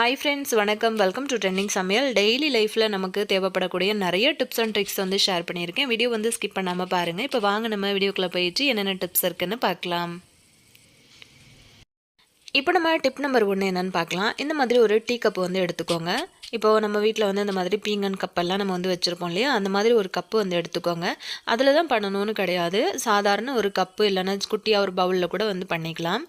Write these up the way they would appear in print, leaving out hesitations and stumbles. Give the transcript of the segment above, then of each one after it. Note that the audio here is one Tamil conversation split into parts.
ஹாய் ஃப்ரெண்ட்ஸ், வணக்கம். வெல்கம் டு ட்ரெண்டிங் சமையல். டெய்லி லைஃப்பில் நமக்கு தேவைப்படக்கூடிய நிறைய டிப்ஸ் அண்ட் ட்ரிக்ஸ் வந்து ஷேர் பண்ணியிருக்கேன். வீடியோ வந்து ஸ்கிப் பண்ணாமல் பாருங்கள். இப்போ வாங்க நம்ம வீடியோக்குள்ளே போயிட்டு என்னென்ன டிப்ஸ் இருக்குன்னு பார்க்கலாம். இப்போ நம்ம டிப் நம்பர் 1 என்னென்னு பார்க்கலாம். இந்த மாதிரி ஒரு டீ கப் வந்து எடுத்துக்கோங்க. இப்போது நம்ம வீட்டில் வந்து இந்த மாதிரி பீங்கன் கப்பெல்லாம் நம்ம வந்து வச்சுருப்போம் இல்லையா, அந்த மாதிரி ஒரு கப்பு வந்து எடுத்துக்கோங்க. அதில் தான் பண்ணணும்னு கிடையாது. சாதாரண ஒரு கப்பு இல்லைன்னா குட்டியாக ஒரு பவுலில் கூட வந்து பண்ணிக்கலாம்.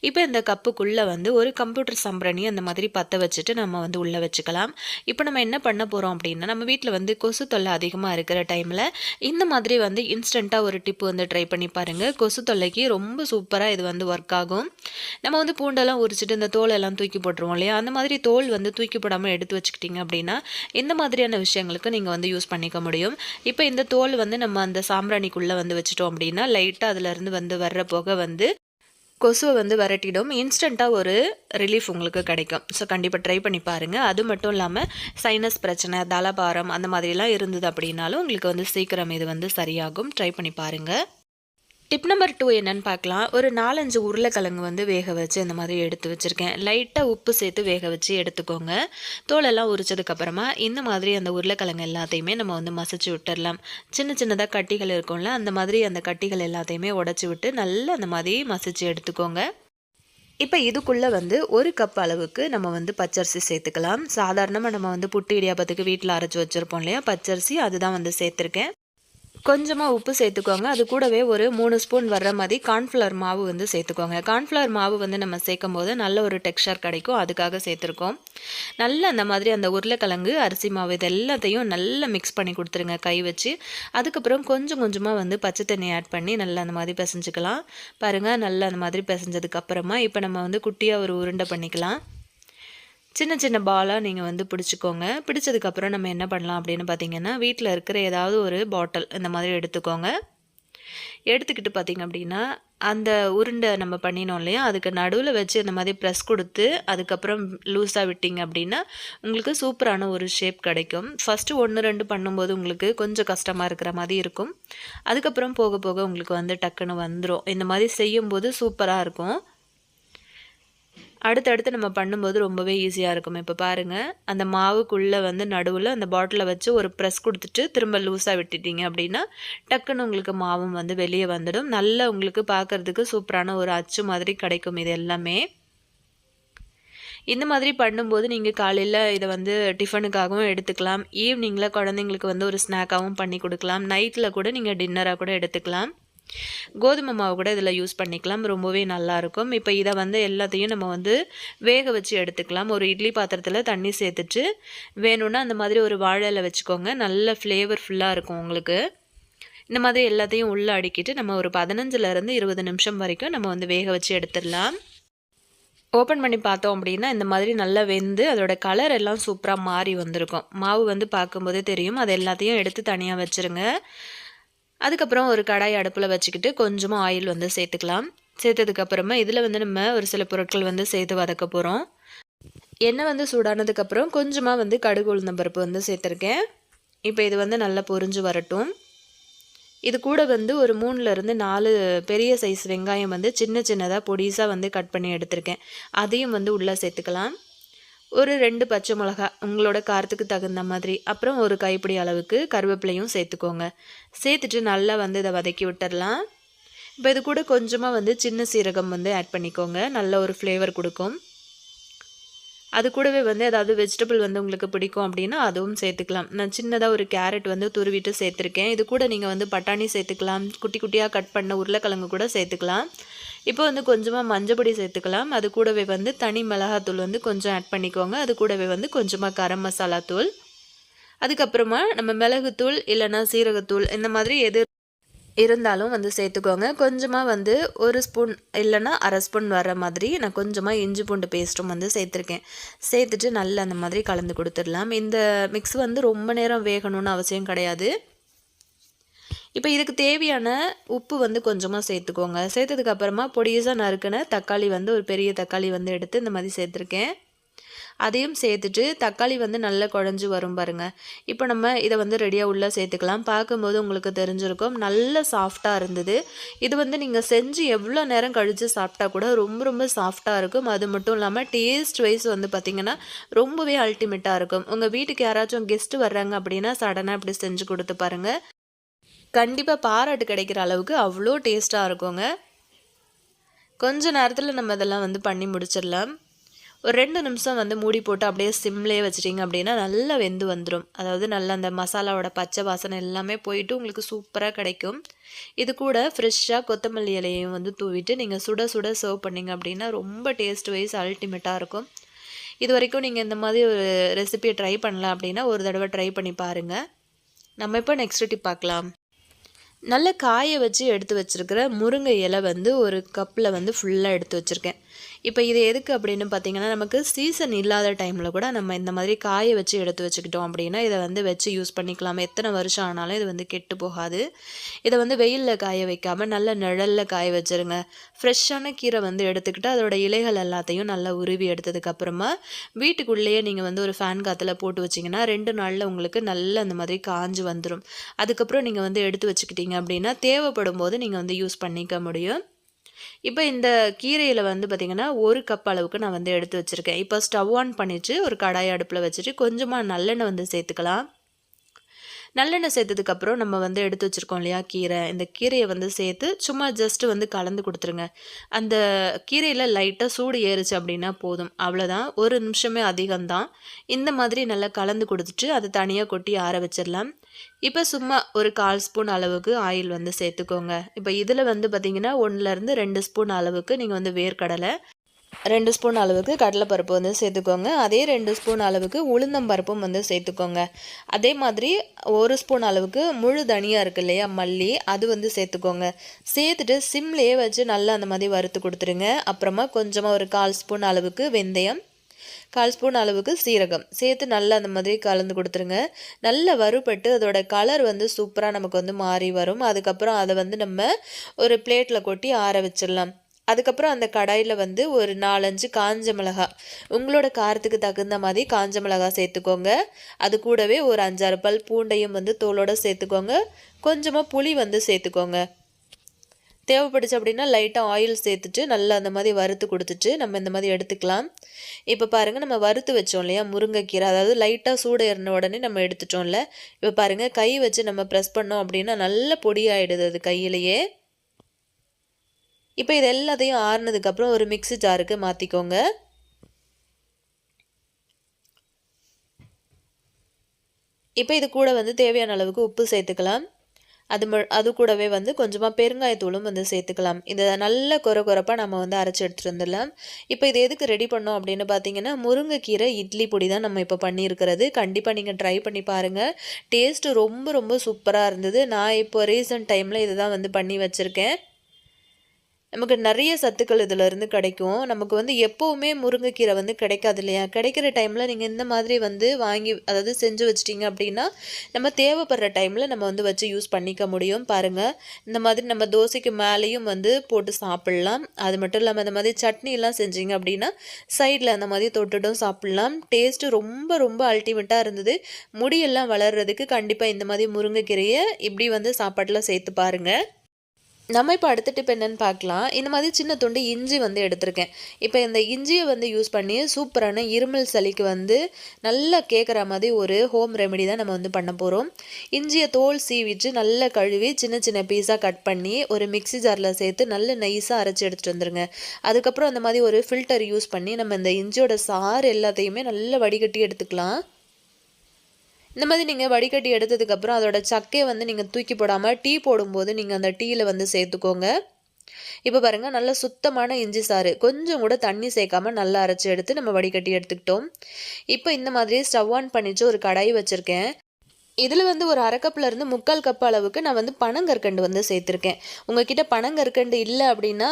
இப்போ இந்த கப்புக்குள்ளே வந்து ஒரு கம்ப்யூட்டர் சம்பரணி அந்த மாதிரி பற்ற வச்சுட்டு நம்ம வந்து உள்ளே வச்சுக்கலாம். இப்போ நம்ம என்ன பண்ண போகிறோம் அப்படின்னா, நம்ம வீட்டில் வந்து கொசு தொல்லை அதிகமாக இருக்கிற டைமில் இந்த மாதிரி வந்து இன்ஸ்டண்ட்டாக ஒரு டிப்பு வந்து ட்ரை பண்ணி பாருங்கள். கொசு தொல்லைக்கு ரொம்ப சூப்பராக இது வந்து ஒர்க் ஆகும். நம்ம வந்து பூண்டெல்லாம் உரிச்சிட்டு இந்த தோலெல்லாம் தூக்கி போட்டுருவோம் இல்லையா, அந்த மாதிரி தோல் வந்து தூக்கி போடாமல் எடுத்து வச்சுக்கிட்டிங்க அப்படின்னா இந்த மாதிரியான விஷயங்களுக்கு நீங்கள் வந்து யூஸ் பண்ணிக்க முடியும். இப்போ இந்த தோல் வந்து நம்ம அந்த சாம்பிராணிக்குள்ளே வந்து வச்சுட்டோம் அப்படின்னா லைட்டாக அதுலேருந்து வந்து வர்ற புகை வந்து கொசுவை வந்து விரட்டிடும். இன்ஸ்டண்ட்டாக ஒரு ரிலீஃப் உங்களுக்கு கிடைக்கும். ஸோ கண்டிப்பாக ட்ரை பண்ணி பாருங்கள். அது மட்டும் இல்லாமல் சைனஸ் பிரச்சனை, தலபாரம் அந்த மாதிரிலாம் இருந்தது அப்படின்னாலும் உங்களுக்கு வந்து சீக்கிரம் இது வந்து சரியாகும். ட்ரை பண்ணி பாருங்கள். டிப் நம்பர் 2 என்னன்னு பார்க்கலாம். ஒரு 4-5 உருளைக்கிழங்கு வந்து வேக வச்சு இந்த மாதிரி எடுத்து வச்சுருக்கேன். லைட்டாக உப்பு சேர்த்து வேக வச்சு எடுத்துக்கோங்க. தோலெல்லாம் உரிச்சதுக்கப்புறமா இந்த மாதிரி அந்த உருளைக்கிழங்கு எல்லாத்தையுமே நம்ம வந்து மசிச்சு விட்டுடலாம். சின்ன சின்னதாக கட்டிகள் இருக்கும்ல, அந்த மாதிரி அந்த கட்டிகள் எல்லாத்தையுமே உடச்சி விட்டு நல்லா அந்த மாதிரி மசிச்சு எடுத்துக்கோங்க. இப்போ இதுக்குள்ளே வந்து 1 கப் அளவுக்கு நம்ம வந்து பச்சரிசி சேர்த்துக்கலாம். சாதாரணமாக நம்ம வந்து புட்டு இடியாப்பத்துக்கு வீட்டில் அரைச்சி வச்சுருப்போம் இல்லையா, பச்சரிசி அதுதான் வந்து சேர்த்துருக்கேன். கொஞ்சமாக உப்பு சேர்த்துக்கோங்க. அது கூடவே ஒரு 3 ஸ்பூன் வர்ற மாதிரி கார்ன்ஃப்ளவர் மாவு வந்து சேர்த்துக்கோங்க. கார்ன்ஃப்ளவர் மாவு வந்து நம்ம சேர்க்கும் போது நல்ல ஒரு டெக்ஸ்சர் கிடைக்கும், அதுக்காக சேர்த்துருக்கோம். நல்லா அந்த மாதிரி அந்த உருளைக்கிழங்கு, அரிசி மாவு இது எல்லாத்தையும் நல்லா மிக்ஸ் பண்ணி கொடுத்துருங்க கை வச்சு. அதுக்கப்புறம் கொஞ்சம் கொஞ்சமாக வந்து பச்சை தண்ணி ஆட் பண்ணி நல்லா அந்த மாதிரி பிசைஞ்சிக்கலாம். பாருங்கள், நல்லா அந்த மாதிரி பிசைஞ்சதுக்கப்புறமா இப்போ நம்ம வந்து குட்டியாக ஒரு உருண்டை பண்ணிக்கலாம். சின்ன சின்ன பாலாக நீங்கள் வந்து பிடிச்சிக்கோங்க. பிடிச்சதுக்கப்புறம் நம்ம என்ன பண்ணலாம் அப்படின்னு பார்த்தீங்கன்னா, வீட்டில் இருக்கிற ஏதாவது ஒரு பாட்டில் இந்த மாதிரி எடுத்துக்கோங்க. எடுத்துக்கிட்டு பார்த்திங்க அப்படின்னா, அந்த உருண்டை நம்ம பண்ணினோம் இல்லையா, அதுக்கு நடுவில் வச்சு இந்த மாதிரி ப்ரெஸ் கொடுத்து அதுக்கப்புறம் லூஸாக விட்டிங்க அப்படின்னா உங்களுக்கு சூப்பரான ஒரு ஷேப் கிடைக்கும். ஃபஸ்ட்டு 1, 2 பண்ணும்போது உங்களுக்கு கொஞ்சம் கஷ்டமாக இருக்கிற மாதிரி இருக்கும். அதுக்கப்புறம் போக போக உங்களுக்கு வந்து டக்குன்னு வந்துடும். இந்த மாதிரி செய்யும்போது சூப்பராக இருக்கும். அடுத்தடுத்து நம்ம பண்ணும்போது ரொம்பவே ஈஸியாக இருக்கும். இப்போ பாருங்கள், அந்த மாவுக்குள்ளே வந்து நடுவில் அந்த பாட்டிலை வச்சு ஒரு ப்ரெஸ் கொடுத்துட்டு திரும்ப லூஸாக விட்டுட்டீங்க அப்படின்னா டக்குன்னு உங்களுக்கு மாவும் வந்து வெளியே வந்துடும். நல்லா உங்களுக்கு பார்க்குறதுக்கு சூப்பரான ஒரு அச்சு மாதிரி கிடைக்கும். இது எல்லாமே இந்த மாதிரி பண்ணும்போது நீங்கள் காலையில் இதை வந்து டிஃபனுக்காகவும் எடுத்துக்கலாம். ஈவினிங்கில் குழந்தைங்களுக்கு வந்து ஒரு ஸ்நாக்காகவும் பண்ணி கொடுக்கலாம். நைட்டில் கூட நீங்கள் டின்னராக கூட எடுத்துக்கலாம். கோதுமை மாவு கூட இதில் யூஸ் பண்ணிக்கலாம். ரொம்பவே நல்லாயிருக்கும். இப்போ இதை வந்து எல்லாத்தையும் நம்ம வந்து வேக வச்சு எடுத்துக்கலாம். ஒரு இட்லி பாத்திரத்தில் தண்ணி சேர்த்துட்டு வேணும்னா அந்த மாதிரி ஒரு வாழை இலை வச்சுக்கோங்க. நல்ல ஃப்ளேவர்ஃபுல்லாக இருக்கும் உங்களுக்கு. இந்த மாதிரி எல்லாத்தையும் உள்ளே அடுக்கிட்டு நம்ம ஒரு 15லேருந்து 20 நிமிஷம் வரைக்கும் நம்ம வந்து வேக வச்சு எடுத்துடலாம். ஓப்பன் பண்ணி பார்த்தோம் அப்படின்னா இந்த மாதிரி நல்லா வெந்து அதோட கலர் எல்லாம் சூப்பராக மாறி வந்திருக்கும். மாவு வந்து பார்க்கும்போதே தெரியும். அது எல்லாத்தையும் எடுத்து தனியாக வச்சுருங்க. அதுக்கப்புறம் ஒரு கடாய் அடுப்பில் வச்சுக்கிட்டு கொஞ்சமாக ஆயில் வந்து சேர்த்துக்கலாம். சேர்த்ததுக்கப்புறமா இதில் வந்து நம்ம ஒரு சில பொருட்கள் வந்து சேர்த்து வதக்க போகிறோம். எண்ணெய் வந்து சூடானதுக்கப்புறம் கொஞ்சமாக வந்து கடுகு உளுந்தம்பருப்பு வந்து சேர்த்துருக்கேன். இப்போ இது வந்து நல்லா பொரிஞ்சு வரட்டும். இது கூட வந்து ஒரு 3லேருந்து 4 பெரிய சைஸ் வெங்காயம் வந்து சின்ன சின்னதாக பொடிசாக வந்து கட் பண்ணி எடுத்திருக்கேன். அதையும் வந்து உள்ளே சேர்த்துக்கலாம். ஒரு 2 பச்சை மிளகா உங்களோட காரத்துக்கு தகுந்த மாதிரி, அப்புறம் ஒரு கைப்பிடி அளவுக்கு கருவேப்பிலையும் சேர்த்துக்கோங்க. சேர்த்துட்டு நல்லா வந்து இதை வதக்கி விட்டுடலாம். இப்போ இது கூட கொஞ்சமாக வந்து சின்ன சீரகம் வந்து ஆட் பண்ணிக்கோங்க. நல்ல ஒரு ஃப்ளேவர் கொடுக்கும். அது கூடவே வந்து ஏதாவது வெஜிடபிள் வந்து உங்களுக்கு பிடிக்கும் அப்படின்னா அதுவும் சேர்த்துக்கலாம். நான் சின்னதாக ஒரு கேரட் வந்து துருவிட்டு சேர்த்துருக்கேன். இது கூட நீங்கள் வந்து பட்டாணி சேர்த்துக்கலாம். குட்டி குட்டியாக கட் பண்ண உருளைக்கிழங்கு கூட சேர்த்துக்கலாம். இப்போ வந்து கொஞ்சமாக மஞ்சப்பொடி சேர்த்துக்கலாம். அது கூடவே வந்து தனி மிளகாத்தூள் வந்து கொஞ்சம் ஆட் பண்ணிக்கோங்க. அது கூடவே வந்து கொஞ்சமாக கரம் மசாலா தூள், அதுக்கப்புறமா நம்ம மிளகுத்தூள் இல்லைன்னா சீரகத்தூள் இந்த மாதிரி எது இருந்தாலும் வந்து சேர்த்துக்கோங்க. கொஞ்சமாக வந்து 1 ஸ்பூன் இல்லைன்னா அரை ஸ்பூன் வர மாதிரி நான் கொஞ்சமாக இஞ்சி பூண்டு பேஸ்ட்டும் வந்து சேர்த்துருக்கேன். சேர்த்துட்டு நல்லா அந்த மாதிரி கலந்து கொடுத்துடலாம். இந்த மிக்ஸ் வந்து ரொம்ப நேரம் வேகணும்னு அவசியம் கிடையாது. இப்போ இதுக்கு தேவையான உப்பு வந்து கொஞ்சமாக சேர்த்துக்கோங்க. சேர்த்ததுக்கப்புறமா பொடிசாக நறுக்கின தக்காளி வந்து ஒரு பெரிய தக்காளி வந்து எடுத்து இந்த மாதிரி சேர்த்துருக்கேன். அதையும் சேர்த்துட்டு தக்காளி வந்து நல்லா குழஞ்சி வரும் பாருங்கள். இப்போ நம்ம இதை வந்து ரெடியாக உள்ளே சேர்த்துக்கலாம். பார்க்கும்போது உங்களுக்கு தெரிஞ்சிருக்கும் நல்ல சாஃப்டாக இருந்தது. இது வந்து நீங்கள் செஞ்சு எவ்வளோ நேரம் கழித்து சாப்பிட்டா கூட ரொம்ப ரொம்ப சாஃப்டாக இருக்கும். அது மட்டும் இல்லாமல் டேஸ்ட் வைஸ் வந்து பார்த்திங்கன்னா ரொம்பவே அல்டிமேட்டாக இருக்கும். உங்கள் வீட்டுக்கு யாராச்சும் கெஸ்ட்டு வர்றாங்க அப்படின்னா சடனாக இப்படி செஞ்சு கொடுத்து பாருங்கள். கண்டிப்பாக பாராட்டு கிடைக்கிற அளவுக்கு அவ்வளோ டேஸ்ட்டாக இருக்குங்க. கொஞ்ச நேரத்தில் நம்ம இதெல்லாம் வந்து பண்ணி முடிச்சிடலாம். ஒரு 2 நிமிஷம் வந்து மூடி போட்டு அப்படியே சிம்லேயே வச்சிட்டிங்க அப்படின்னா நல்லா வெந்து வந்துடும். அதாவது நல்லா அந்த மசாலாவோட பச்சை வாசனை எல்லாமே போயிட்டு உங்களுக்கு சூப்பராக கிடைக்கும். இது கூட ஃப்ரெஷ்ஷாக கொத்தமல்லி இலையையும் வந்து தூவிட்டு நீங்கள் சுட சுட சர்வ் பண்ணிங்க அப்படின்னா ரொம்ப டேஸ்ட் வைஸ் அல்டிமேட்டாக இருக்கும். இது வரைக்கும் நீங்கள் இந்த மாதிரி ஒரு ரெசிபியை ட்ரை பண்ணலாம் அப்படின்னா ஒரு தடவை ட்ரை பண்ணி பாருங்கள். நம்ம இப்போ நெக்ஸ்ட் டிப் பார்க்கலாம். நல்ல காய வச்சு எடுத்து வச்சுருக்கிற முருங்கை இலை வந்து ஒரு கப்பில் வந்து ஃபுல்லாக எடுத்து வச்சுருக்கேன். இப்போ இது எதுக்கு அப்படின்னு பார்த்தீங்கன்னா, நமக்கு சீசன் இல்லாத டைமில் கூட நம்ம இந்த மாதிரி காய வச்சு எடுத்து வச்சுக்கிட்டோம் அப்படின்னா இதை வந்து வச்சு யூஸ் பண்ணிக்கலாம். எத்தனை வருஷம் ஆனாலும் இது வந்து கெட்டு போகாது. இதை வந்து வெயிலில் காய வைக்காமல் நல்ல நிழலில் காய வச்சுருங்க. ஃப்ரெஷ்ஷான கீரை வந்து எடுத்துக்கிட்டு அதோட இலைகள் எல்லாத்தையும் நல்லா உருவி எடுத்ததுக்கப்புறமா வீட்டுக்குள்ளேயே நீங்கள் வந்து ஒரு ஃபேன் காற்றுல போட்டு வச்சிங்கன்னா 2 நாளில் உங்களுக்கு நல்ல அந்த மாதிரி காஞ்சு வந்துடும். அதுக்கப்புறம் நீங்கள் வந்து எடுத்து வச்சுக்கிட்டீங்க அப்படின்னா தேவைப்படும் போது நீங்கள் வந்து யூஸ் பண்ணிக்க முடியும். இப்போ இந்த கீரையில் வந்து பார்த்திங்கன்னா 1 கப் அளவுக்கு நான் வந்து எடுத்து வச்சுருக்கேன். இப்போ ஸ்டவ் ஆன் பண்ணிவிட்டு ஒரு கடாய் அடுப்பில் வச்சுட்டு கொஞ்சமாக நல்லெண்ணெய் வந்து சேர்த்துக்கலாம். நல்லெண்ணெய் சேர்த்ததுக்கப்புறம் நம்ம வந்து எடுத்து வச்சுருக்கோம் இல்லையா கீரை, இந்த கீரையை வந்து சேர்த்து சும்மா ஜஸ்ட்டு வந்து கலந்து கொடுத்துருங்க. அந்த கீரையில் லைட்டாக சூடு ஏறுச்சு அப்படின்னா போதும், அவ்வளோதான். 1 நிமிஷமே அதிகம்தான். இந்த மாதிரி நல்லா கலந்து கொடுத்துட்டு அதை தனியாக கொட்டி ஆற வச்சிடலாம். இப்போ சும்மா ஒரு 1/4 ஸ்பூன் அளவுக்கு ஆயில் வந்து சேர்த்துக்கோங்க. இப்போ இதில் வந்து பார்த்திங்கன்னா 1லேருந்து 2 ஸ்பூன் அளவுக்கு நீங்கள் வந்து வேர்க்கடலை, 2 ஸ்பூன் அளவுக்கு கடலைப்பருப்பு வந்து சேர்த்துக்கோங்க. அதே 2 ஸ்பூன் அளவுக்கு உளுந்தம்பருப்பும் வந்து சேர்த்துக்கோங்க. அதே மாதிரி 1 ஸ்பூன் அளவுக்கு முழு தனியாக இருக்குது இல்லையா மல்லி, அது வந்து சேர்த்துக்கோங்க. சேர்த்துட்டு சிம்லேயே வச்சு நல்லா அந்த மாதிரி வறுத்து கொடுத்துருங்க. அப்புறமா கொஞ்சமாக ஒரு 1/4 ஸ்பூன் அளவுக்கு வெந்தயம், 1/4 ஸ்பூன் அளவுக்கு சீரகம் சேர்த்து நல்லா அந்த மாதிரி கலந்து கொடுத்துருங்க. நல்லா வறுபட்டு அதோட கலர் வந்து சூப்பராக நமக்கு வந்து மாறி வரும். அதுக்கப்புறம் அதை வந்து நம்ம ஒரு பிளேட்டில் கொட்டி ஆற வச்சிடலாம். அதுக்கப்புறம் அந்த கடாயில் வந்து ஒரு 4-5 காஞ்ச மிளகா, உங்களோட காரத்துக்கு தகுந்த மாதிரி காஞ்ச மிளகா சேர்த்துக்கோங்க. அது கூடவே ஒரு 5-6 பல் பூண்டையும் வந்து தோலோடு சேர்த்துக்கோங்க. கொஞ்சமாக புளி வந்து சேர்த்துக்கோங்க. தேவைப்படுச்சு அப்படின்னா லைட்டாக ஆயில் சேர்த்துட்டு நல்லா அந்த மாதிரி வறுத்து கொடுத்துட்டு நம்ம இந்த மாதிரி எடுத்துக்கலாம். இப்போ பாருங்கள், நம்ம வறுத்து வச்சோம் இல்லையா முருங்கைக்கீரை, அதாவது லைட்டாக சூடு ஏறின உடனே நம்ம எடுத்துட்டோம்ல. இப்போ பாருங்கள், கை வச்சு நம்ம ப்ரெஸ் பண்ணோம் அப்படின்னா நல்ல பொடியாயிடுது அது கையிலையே. இப்போ இது எல்லாத்தையும் ஆறுனதுக்கப்புறம் ஒரு மிக்ஸி ஜாருக்கு மாற்றிக்கோங்க. இப்போ இது கூட வந்து தேவையான அளவுக்கு உப்பு சேர்த்துக்கலாம். அது கூடவே வந்து கொஞ்சமாக பெருங்காயத்தூளும் வந்து சேர்த்துக்கலாம். இதை நல்ல கொரப்பாக நம்ம வந்து அரைச்சி எடுத்துகிட்டு வந்துடலாம். இப்போ இது எதுக்கு ரெடி பண்ணோம் அப்படின்னு பார்த்தீங்கன்னா, முருங்கைக்கீரை இட்லி பொடி தான் நம்ம இப்போ பண்ணியிருக்கிறது. கண்டிப்பாக நீங்கள் ட்ரை பண்ணி பாருங்கள். டேஸ்ட்டு ரொம்ப ரொம்ப சூப்பராக இருந்தது. நான் இப்போ ரீசன்ட் டைமில் இதை தான் வந்து பண்ணி வச்சுருக்கேன். நமக்கு நிறைய சத்துக்கள் இதிலேருந்து கிடைக்கும். நமக்கு வந்து எப்போவுமே முருங்கைக்கீரை வந்து கிடைக்காது இல்லையா? கிடைக்கிற டைமில் நீங்கள் இந்த மாதிரி வந்து வாங்கி அதாவது செஞ்சு வச்சிட்டிங்க அப்படின்னா நம்ம தேவைப்படுற டைமில் நம்ம வந்து வச்சு யூஸ் பண்ணிக்க முடியும். பாருங்கள், இந்த மாதிரி நம்ம தோசைக்கு மேலேயும் வந்து போட்டு சாப்பிட்லாம். அது மட்டும் இல்லாமல் இந்த மாதிரி சட்னிலாம் செஞ்சிங்க அப்படின்னா சைடில் அந்த மாதிரி தொட்டுட்டும் சாப்பிட்லாம். டேஸ்ட்டு ரொம்ப ரொம்ப அல்டிமேட்டாக இருந்தது. முடியெல்லாம் வளர்கிறதுக்கு கண்டிப்பாக இந்த மாதிரி முருங்கைக்கீரையை இப்படி வந்து சாப்பாட்டில் சேர்த்து பாருங்கள். நம்ம இப்போ அடுத்த டிப் என்னென்னு பார்க்கலாம். இந்த மாதிரி சின்ன துண்டு இஞ்சி வந்து எடுத்திருக்கேன். இப்போ இந்த இஞ்சியை வந்து யூஸ் பண்ணி சூப்பரான இருமல் சளிக்கு வந்து நல்லா கேட்குற மாதிரி ஒரு ஹோம் ரெமெடி தான் நம்ம வந்து பண்ண போகிறோம். இஞ்சியை தோல் சீவிட்டு நல்லா கழுவி சின்ன சின்ன பீஸாக கட் பண்ணி ஒரு மிக்ஸி ஜாரில் சேர்த்து நல்ல நைஸாக அரைச்சி எடுத்துகிட்டு வந்துடுங்க. அதுக்கப்புறம் அந்த மாதிரி ஒரு ஃபில்டர் யூஸ் பண்ணி நம்ம இந்த இஞ்சியோட சாறு எல்லாத்தையுமே நல்லா வடிகட்டி எடுத்துக்கலாம். இந்த மாதிரி நீங்கள் வடிகட்டி எடுத்ததுக்கப்புறம் அதோட சக்கையை வந்து நீங்கள் தூக்கி போடாமல் டீ போடும்போது நீங்கள் அந்த டீயில் வந்து சேர்த்துக்கோங்க. இப்போ பாருங்கள், நல்ல சுத்தமான இஞ்சி சாறு, கொஞ்சம் கூட தண்ணி சேர்க்காம நல்லா அரைச்சி எடுத்து நம்ம வடிகட்டி எடுத்துக்கிட்டோம். இப்போ இந்த மாதிரி ஸ்டவ் ஆன் பண்ணிட்டு ஒரு கடாய் வச்சுருக்கேன். இதில் வந்து ஒரு 1/2 கப்லேருந்து 3/4 கப் அளவுக்கு நான் வந்து பனங்கற்கண்டு வந்து சேர்த்துருக்கேன். உங்கள்கிட்ட பனங்கற்கண்டு இல்லை அப்படின்னா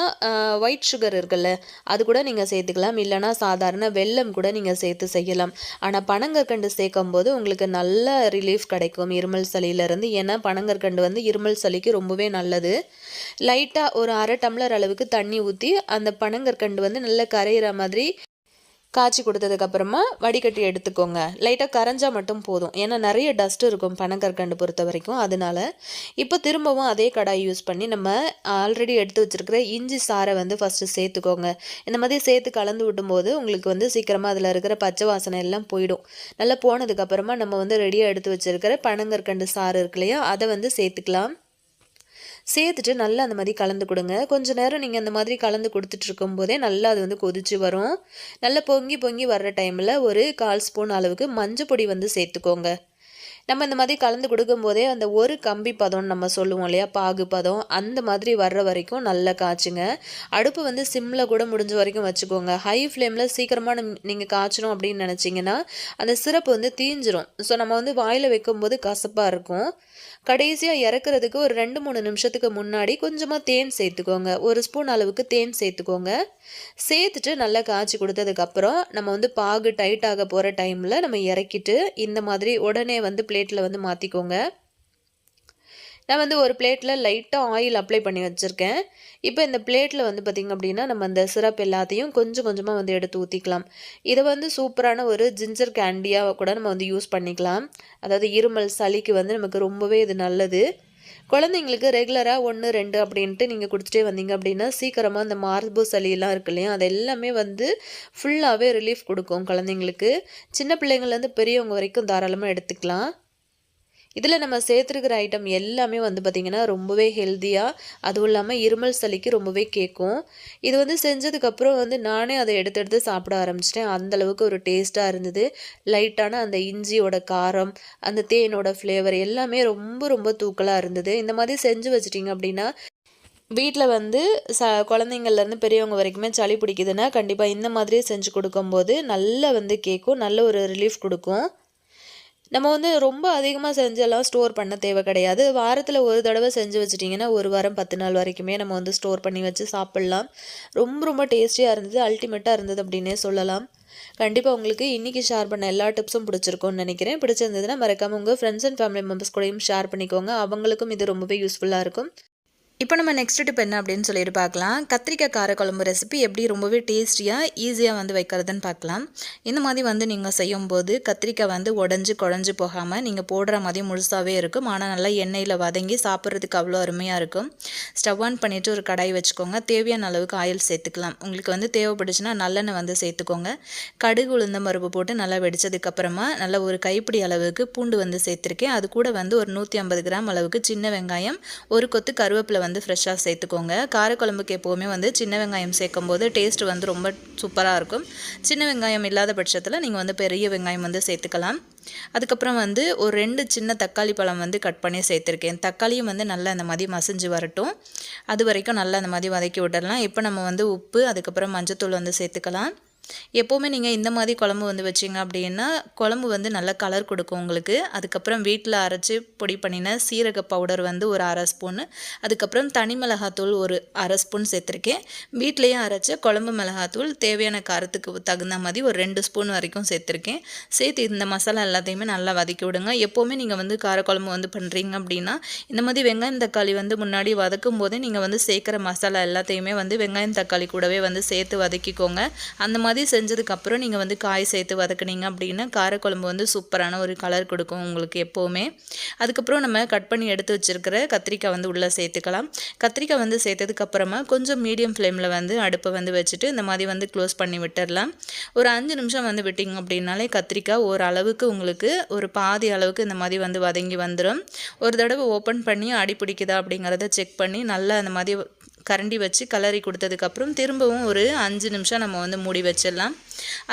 ஒயிட் சுகர் இருக்குல்ல, அது கூட நீங்கள் சேர்த்துக்கலாம். இல்லைனா சாதாரண வெல்லம் கூட நீங்கள் சேர்த்து செய்யலாம். ஆனால் பனங்கற்கண்டு சேர்க்கும் போது உங்களுக்கு நல்ல ரிலீஃப் கிடைக்கும் இருமல் சளியிலேருந்து. ஏன்னா பனங்கற்கண்டு வந்து இருமல் சளிக்கு ரொம்பவே நல்லது. லைட்டாக ஒரு 1/2 டம்ளர் அளவுக்கு தண்ணி ஊற்றி அந்த பனங்கற்கண்டு வந்து நல்லா கரையிற மாதிரி காய்ச்சி கொடுத்ததுக்கப்புறமா வடிகட்டி எடுத்துக்கோங்க. லைட்டாக கரைஞ்சா மட்டும் போதும். ஏன்னா நிறைய டஸ்ட் இருக்கும் பனங்கற்கண்டு பொறுத்த வரைக்கும். அதனால இப்போ திரும்பவும் அதே கடாய் யூஸ் பண்ணி நம்ம ஆல்ரெடி எடுத்து வச்சுருக்கிற இஞ்சி சாறை வந்து ஃபஸ்ட்டு சேர்த்துக்கோங்க. இந்த மாதிரி சேர்த்து கலந்து விடும்போது உங்களுக்கு வந்து சீக்கிரமாக அதில் இருக்கிற பச்சை வாசனை எல்லாம் போயிடும். நல்லா போனதுக்கப்புறமா நம்ம வந்து ரெடியாக எடுத்து வச்சுருக்கிற பனங்கற்கண்டு சாறு இருக்கு இல்லையா, அதை வந்து சேர்த்துக்கலாம். சேர்த்துட்டு நல்லா அந்த மாதிரி கலந்து கொடுங்க. கொஞ்சம் நேரம் நீங்கள் அந்த மாதிரி கலந்து கொடுத்துட்டு இருக்கும்போதே நல்லா அது வந்து கொதிச்சு வரும். நல்லா பொங்கி பொங்கி வர்ற டைமில் ஒரு 1/4 ஸ்பூன் அளவுக்கு மஞ்சள் பொடி வந்து சேர்த்துக்கோங்க. நம்ம இந்த மாதிரி கலந்து கொடுக்கும்போதே அந்த ஒரு கம்பி பதம்னு நம்ம சொல்லுவோம் இல்லையா, பாகு பதம், அந்த மாதிரி வர்ற வரைக்கும் நல்லா காய்ச்சுங்க. அடுப்பு வந்து சிம்மில் கூட முடிஞ்ச வரைக்கும் வச்சுக்கோங்க. ஹை ஃப்ளேமில் சீக்கிரமாக நீங்கள் காய்ச்சணும் அப்படின்னு நினச்சிங்கன்னா அந்த சிரப்பு வந்து தீஞ்சிரும். ஸோ நம்ம வந்து வாயில் வைக்கும்போது கசப்பாக இருக்கும். கடைசியாக இறக்குறதுக்கு ஒரு 2-3 நிமிஷத்துக்கு முன்னாடி கொஞ்சமாக தேன் சேர்த்துக்கோங்க. 1 ஸ்பூன் அளவுக்கு தேன் சேர்த்துக்கோங்க. சேர்த்துட்டு நல்லா காய்ச்சி கொடுத்ததுக்கப்புறம் நம்ம வந்து பாகு டைட் ஆக போகிற டைமில் நம்ம இறக்கிட்டு இந்த மாதிரி உடனே வந்து பிளேட்டில் வந்து மாற்றிக்கோங்க. நான் வந்து ஒரு பிளேட்டில் லைட்டாக ஆயில் அப்ளை பண்ணி வச்சுருக்கேன். இப்போ இந்த பிளேட்டில் வந்து பார்த்திங்க அப்படின்னா நம்ம அந்த சிரப் எல்லாத்தையும் கொஞ்சம் கொஞ்சமாக வந்து எடுத்து ஊற்றிக்கலாம். இதை வந்து சூப்பரான ஒரு ஜிஞ்சர் கேண்டியாக கூட நம்ம வந்து யூஸ் பண்ணிக்கலாம். அதாவது இருமல் சளிக்கு வந்து நமக்கு ரொம்பவே இது நல்லது. குழந்தைங்களுக்கு ரெகுலராக 1, 2 அப்படின்ட்டு நீங்கள் குடிச்சிட்டே வந்தீங்க அப்படின்னா சீக்கிரமாக அந்த மார்பு சளியெல்லாம் இருக்கு இல்லையா, அது எல்லாமே வந்து ஃபுல்லாகவே ரிலீஃப் கொடுக்கும் குழந்தைங்களுக்கு. சின்ன பிள்ளைங்கள்லேருந்து பெரியவங்க வரைக்கும் தாராளமாக எடுத்துக்கலாம். இதில் நம்ம சேர்த்துருக்கிற ஐட்டம் எல்லாமே வந்து பார்த்திங்கன்னா ரொம்பவே ஹெல்த்தியாக, அதுவும் இல்லாமல் இருமல் சளிக்கு ரொம்பவே கேட்கும். இது வந்து செஞ்சதுக்கப்புறம் வந்து நானே அதை எடுத்து சாப்பிட ஆரம்பிச்சிட்டேன். அந்தளவுக்கு ஒரு டேஸ்ட்டாக இருந்தது. லைட்டான அந்த இஞ்சியோட காரம், அந்த தேனோட ஃப்ளேவர் எல்லாமே ரொம்ப ரொம்ப தூக்கலாக இருந்தது. இந்த மாதிரி செஞ்சு வச்சிட்டிங்க அப்படின்னா வீட்டில் வந்து குழந்தைங்கள்லேருந்து பெரியவங்க வரைக்குமே சளி பிடிக்குதுன்னா கண்டிப்பாக இந்த மாதிரியே செஞ்சு கொடுக்கும்போது நல்லா வந்து கேட்கும், நல்ல ஒரு ரிலீஃப் கொடுக்கும். நம்ம வந்து ரொம்ப அதிகமாக செஞ்செல்லாம் ஸ்டோர் பண்ண தேவை கிடையாது. வாரத்தில் ஒரு தடவை செஞ்சு வச்சிட்டிங்கன்னா 1 வாரம் 10 நாள் வரைக்குமே நம்ம வந்து ஸ்டோர் பண்ணி வச்சு சாப்பிட்லாம். ரொம்ப ரொம்ப டேஸ்டியாக இருந்தது, அல்டிமேட்டாக இருந்தது அப்படின்னே சொல்லலாம். கண்டிப்பாக உங்களுக்கு இன்றைக்கி ஷேர் பண்ண எல்லா டிப்ஸும் பிடிச்சிருக்கும்னு நினைக்கிறேன். பிடிச்சிருந்ததுன்னா மறக்காமல் உங்கள் ஃப்ரெண்ட்ஸ் அண்ட் ஃபேமிலி மெம்பர்ஸ் கூடயும் ஷேர் பண்ணிக்கோங்க. அவங்களுக்கும் இது ரொம்பவே யூஸ்ஃபுல்லாக இருக்கும். இப்போ நம்ம நெக்ஸ்ட் டிப் என்ன அப்படின்னு சொல்லிட்டு பார்க்கலாம். கத்திரிக்காய் காரக்குழம்பு ரெசிபி எப்படி ரொம்பவே டேஸ்டியாக ஈஸியாக வந்து வைக்கிறதுன்னு பார்க்கலாம். இந்த மாதிரி வந்து நீங்கள் செய்யும்போது கத்திரிக்காய் வந்து உடஞ்சி குழஞ்சி போகாமல் நீங்கள் போடுற மாதிரி முழுசாகவே இருக்கும். ஆனால் நல்லா எண்ணெயில் வதங்கி சாப்பிட்றதுக்கு அவ்வளோ அருமையாக இருக்கும். ஸ்டவ் ஆன் பண்ணிவிட்டு ஒரு கடாய் வச்சுக்கோங்க. தேவையான அளவுக்கு ஆயில் சேர்த்துக்கலாம். உங்களுக்கு வந்து தேவைப்பட்டுச்சுன்னா நல்லெண்ணெய் வந்து சேர்த்துக்கோங்க. கடுகு உளுந்தம் பருப்பு போட்டு நல்லா வெடித்ததுக்கப்புறமா நல்லா ஒரு கைப்பிடி அளவுக்கு பூண்டு வந்து சேர்த்துருக்கேன். அது கூட வந்து ஒரு 150 கிராம் அளவுக்கு சின்ன வெங்காயம், ஒரு கொத்து கருவேப்பிலை வந்து ஃப்ரெஷ்ஷாக சேர்த்துக்கோங்க. காரக்குழம்புக்கு எப்போவுமே வந்து சின்ன வெங்காயம் சேர்க்கும் போது டேஸ்ட் வந்து ரொம்ப சூப்பராக இருக்கும். சின்ன வெங்காயம் இல்லாத பட்சத்தில் நீங்கள் வந்து பெரிய வெங்காயம் வந்து சேர்த்துக்கலாம். அதுக்கப்புறம் வந்து ஒரு 2 சின்ன தக்காளி பழம் வந்து கட் பண்ணி சேர்த்துருக்கேன். தக்காளியும் வந்து நல்லா அந்த மாதிரி மசிஞ்சு வரட்டும். அது வரைக்கும் நல்லா அந்த மாதிரி வதக்கி விட்டுடலாம். இப்போ நம்ம வந்து உப்பு, அதுக்கப்புறம் மஞ்சத்தூள் வந்து சேர்த்துக்கலாம். எப்போவுமே நீங்கள் இந்த மாதிரி குழம்பு வந்து வச்சிங்க அப்படின்னா குழம்பு வந்து நல்ல கலர் கொடுக்கும் உங்களுக்கு. அதுக்கப்புறம் வீட்டில் அரைச்சி பொடி பண்ணின சீரக பவுடர் வந்து ஒரு 1/2 ஸ்பூனு, அதுக்கப்புறம் தனி மிளகாத்தூள் ஒரு 1/2 ஸ்பூன் சேர்த்துருக்கேன். வீட்லேயே அரைச்ச குழம்பு மிளகாத்தூள் தேவையான காரத்துக்கு தகுந்த மாதிரி ஒரு 2 ஸ்பூன் வரைக்கும் சேர்த்துருக்கேன். சேர்த்து இந்த மசாலா எல்லாத்தையுமே நல்லா வதக்கி விடுங்க. எப்போவுமே நீங்கள் வந்து காரக்குழம்பு வந்து பண்ணுறீங்க அப்படின்னா இந்த மாதிரி வெங்காயம் தக்காளி வந்து முன்னாடி வதக்கும் போதே நீங்கள் வந்து சேர்க்குற மசாலா எல்லாத்தையுமே வந்து வெங்காயம் தக்காளி கூடவே வந்து சேர்த்து வதக்கிக்கோங்க. அந்த மாதிரி செஞ்சதுக்கப்புறம் நீங்கள் வந்து காய் சேர்த்து வதக்குனீங்க அப்படின்னா காரக்குழம்பு வந்து சூப்பரான ஒரு கலர் கொடுக்கும் உங்களுக்கு எப்போவுமே. அதுக்கப்புறம் நம்ம கட் பண்ணி எடுத்து வச்சுருக்கிற கத்திரிக்காய் வந்து உள்ளே சேர்த்துக்கலாம். கத்திரிக்காய் வந்து சேர்த்ததுக்கப்புறமா கொஞ்சம் மீடியம் ஃப்ளேமில் வந்து அடுப்பை வந்து வச்சுட்டு இந்த மாதிரி வந்து க்ளோஸ் பண்ணி விட்டுடலாம். ஒரு 5 நிமிஷம் வந்து விட்டிங்க அப்படின்னாலே கத்திரிக்காய் ஓரளவுக்கு உங்களுக்கு ஒரு பாதி அளவுக்கு இந்த மாதிரி வந்து வதங்கி வந்துடும். ஒரு தடவை ஓப்பன் பண்ணி அடி பிடிக்குதா அப்படிங்கிறத செக் பண்ணி நல்லா அந்த மாதிரி கரண்டி வச்சு கலரி கொடுத்ததுக்கப்புறம் திரும்பவும் ஒரு 5 நிமிஷம் நம்ம வந்து மூடி வச்சிடலாம்.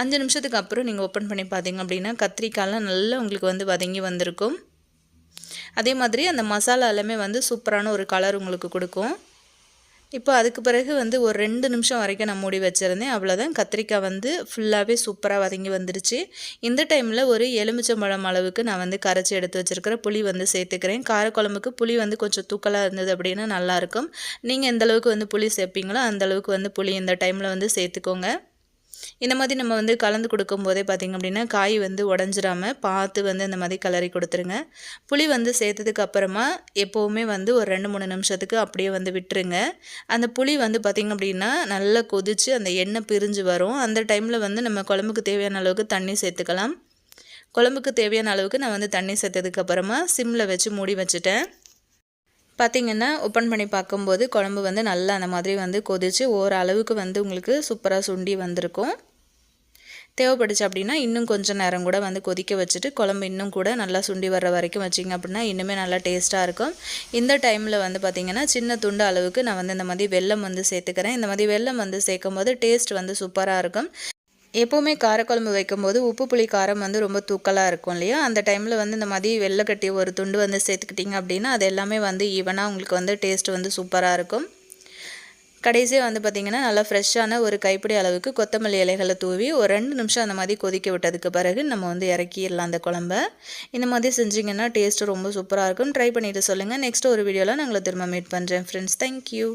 5 நிமிஷத்துக்கு அப்புறம் நீங்கள் ஓப்பன் பண்ணி பார்த்தீங்க அப்படின்னா கத்திரிக்காயெலாம் நல்லா உங்களுக்கு வந்து வதங்கி வந்திருக்கும். அதே மாதிரி அந்த மசாலா எல்லாமே வந்து சூப்பரான ஒரு கலர் உங்களுக்கு கொடுக்கும். இப்போ அதுக்கு பிறகு வந்து ஒரு 2 நிமிஷம் வரைக்கும் நான் மூடி வச்சுருந்தேன். அவ்வளோதான், கத்திரிக்காய் வந்து ஃபுல்லாகவே சூப்பராக வதங்கி வந்துருச்சு. இந்த டைமில் ஒரு எலுமிச்சம்பழம் அளவுக்கு நான் வந்து கரைச்சி எடுத்து வச்சுருக்கிற புளி வந்து சேர்த்துக்கிறேன். காரக்குழம்புக்கு புளி வந்து கொஞ்சம் தூக்கலாக இருந்தது அப்படின்னா நல்லாயிருக்கும். நீங்கள் எந்த அளவுக்கு வந்து புளி சேர்ப்பீங்களோ அந்தளவுக்கு வந்து புளி இந்த டைமில் வந்து சேர்த்துக்கோங்க. இந்த மாதிரி நம்ம வந்து கலந்து கொடுக்கும்போதே பார்த்திங்க அப்படின்னா காய் வந்து உடஞ்சிராமல் பார்த்து வந்து இந்த மாதிரி கிளறி கொடுத்துருங்க. புளி வந்து சேர்த்ததுக்கு அப்புறமா எப்போவுமே வந்து ஒரு 2-3 நிமிஷத்துக்கு அப்படியே வந்து விட்டுருங்க. அந்த புளி வந்து பார்த்திங்க அப்படின்னா நல்லா கொதித்து அந்த எண்ணெய் பிரிஞ்சு வரும். அந்த டைமில் வந்து நம்ம குழம்புக்கு தேவையான அளவுக்கு தண்ணி சேர்த்துக்கலாம். குழம்புக்கு தேவையான அளவுக்கு நான் வந்து தண்ணி சேர்த்ததுக்கப்புறமா சிம்மில் வச்சு மூடி வச்சுட்டேன். பார்த்திங்கன்னா ஓப்பன் பண்ணி பார்க்கும்போது குழம்பு வந்து நல்லா அந்த மாதிரி வந்து கொதித்து ஓரளவுக்கு வந்து உங்களுக்கு சூப்பராக சுண்டி வந்திருக்கும். தேவைப்பட்டுச்சு அப்படின்னா இன்னும் கொஞ்சம் நேரம் கூட வந்து கொதிக்க வச்சுட்டு குழம்பு இன்னும் கூட நல்லா சுண்டி வர்ற வரைக்கும் வச்சிங்க அப்படின்னா இன்னுமே நல்லா டேஸ்ட்டாக இருக்கும். இந்த டைமில் வந்து பார்த்திங்கன்னா சின்ன துண்டு அளவுக்கு நான் வந்து இந்த மாதிரி வெல்லம் வந்து சேர்த்துக்கிறேன். இந்த மாதிரி வெல்லம் வந்து சேர்க்கும் போது டேஸ்ட் வந்து சூப்பராக இருக்கும். எப்போவுமே காரக்குழம்பு வைக்கும்போது உப்பு புளி காரம் வந்து ரொம்ப தூக்கலாக இருக்கும் இல்லையா, அந்த டைமில் வந்து இந்த மாதிரி வெள்ளைக்கட்டி ஒரு துண்டு வந்து சேர்த்துக்கிட்டிங்க அப்படின்னா அது எல்லாமே வந்து ஈவனாக உங்களுக்கு வந்து டேஸ்ட் வந்து சூப்பராக இருக்கும். கடைசியாக வந்து பார்த்திங்கன்னா நல்லா ஃப்ரெஷ்ஷான ஒரு கைப்பிடி அளவுக்கு கொத்தமல்லி இலைகளை தூவி ஒரு 2 நிமிஷம் அந்த மாதிரி கொதிக்க விட்டதுக்கு பிறகு நம்ம வந்து இறக்கிடலாம் அந்த குழம்ப. இந்த மாதிரி செஞ்சிங்கன்னா டேஸ்ட்டு ரொம்ப சூப்பராக இருக்கும். ட்ரை பண்ணிவிட்டு சொல்லுங்கள். நெக்ஸ்ட் ஒரு வீடியோவில் நான் உங்களை திரும்ப மீட் பண்ணுறேன் ஃப்ரெண்ட்ஸ். தேங்க்யூ.